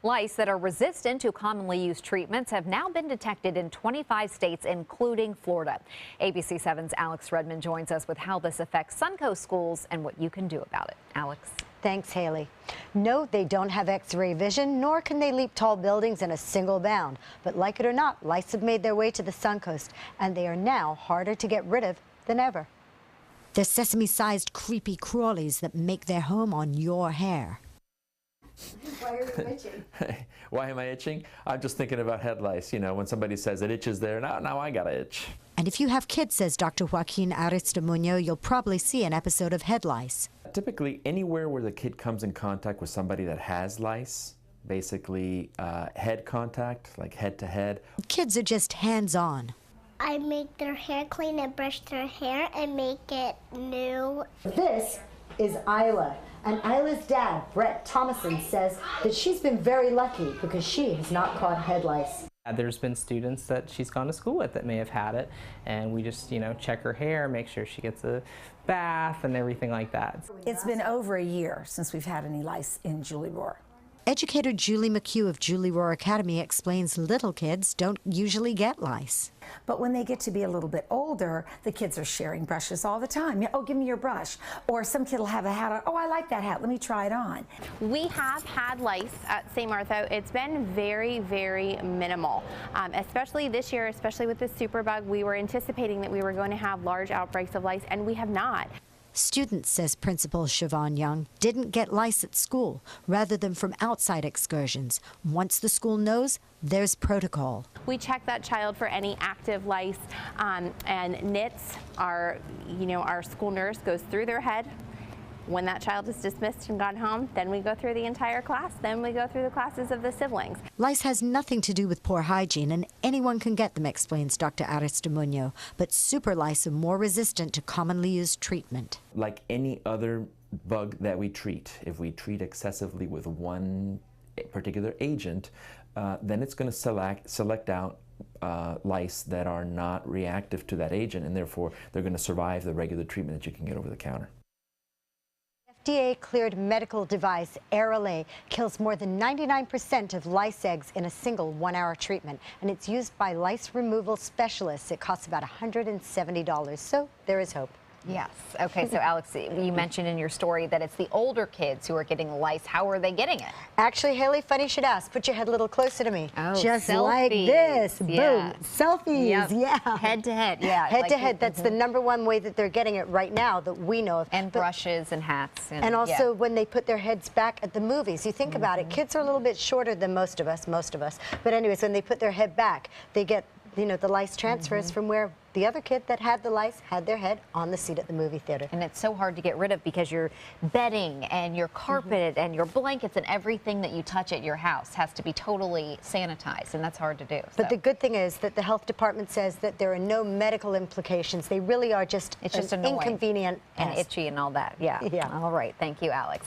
Lice that are resistant to commonly used treatments have now been detected in 25 states, including Florida. ABC 7's Alex Redmond joins us with how this affects Suncoast schools and what you can do about it. Alex. Thanks, Haley. No, they don't have X-ray vision, nor can they leap tall buildings in a single bound. But like it or not, lice have made their way to the Suncoast, and they are now harder to get rid of than ever. They're sesame-sized creepy crawlies that make their home on your hair. Why are you itching? Why am I itching? I'm just thinking about head lice. You know, when somebody says it itches there, now I got to itch. And if you have kids, says Dr. Joaquin Aristimuño, you'll probably see an episode of head lice. Typically, anywhere where the kid comes in contact with somebody that has lice, basically head contact, like head to head. Kids are just hands-on. I make their hair clean and brush their hair and make it new. This is Isla. And Isla's dad, Brett Thomason, says that she's been very lucky because she has not caught head lice. There's been students that she's gone to school with that may have had it, and we just, check her hair, make sure she gets a bath and everything like that. It's been over a year since we've had any lice in Julie Rohr. Educator Julie McHugh of Julie Rohr Academy explains little kids don't usually get lice. But when they get to be a little bit older, the kids are sharing brushes all the time. Oh, give me your brush. Or some kid will have a hat on. Oh, I like that hat. Let me try it on. We have had lice at St. Martha. It's been very, very minimal, especially this year, especially with the superbug. We were anticipating that we were going to have large outbreaks of lice, and we have not. Students, says Principal Siobhan Young, didn't get lice at school rather than from outside excursions. Once the school knows, there's protocol. We check that child for any active lice, and nits. Our school nurse goes through their head. When that child is dismissed and gone home, then we go through the entire class. Then we go through the classes of the siblings. Lice has nothing to do with poor hygiene, and anyone can get them, explains Dr. Aristimuño. But super lice are more resistant to commonly used treatment. Like any other bug that we treat, if we treat excessively with one particular agent, then it's going to select out lice that are not reactive to that agent, and therefore they're going to survive the regular treatment that you can get over the counter. FDA-cleared medical device, Airolay, kills more than 99% of lice eggs in a single one-hour treatment, and it's used by lice removal specialists. It costs about $170, so there is hope. Yes. Okay, so Alex, you mentioned in your story that it's the older kids who are getting lice. How are they getting it? Actually, Haley, funny you should ask. Put your head a little closer to me. Oh, just selfies. like this. Yeah. Boom. Selfies. Yep. Yeah. Head to head. Yeah. Head to head. That's the #1 way that they're getting it right now that we know of. And brushes and hats. And also when they put their heads back at the movies. You think about it. Kids are a little bit shorter than most of us. But anyways, when they put their head back, they get, the lice transfers from where the other kid that had the lice had their head on the seat at the movie theater. And it's so hard to get rid of because your bedding and your carpet and your blankets and everything that you touch at your house has to be totally sanitized, and that's hard to do. But the good thing is that the health department says that there are no medical implications. They really are just, it's just annoying inconvenient and itchy and all that. Yeah. Yeah. All right. Thank you, Alex.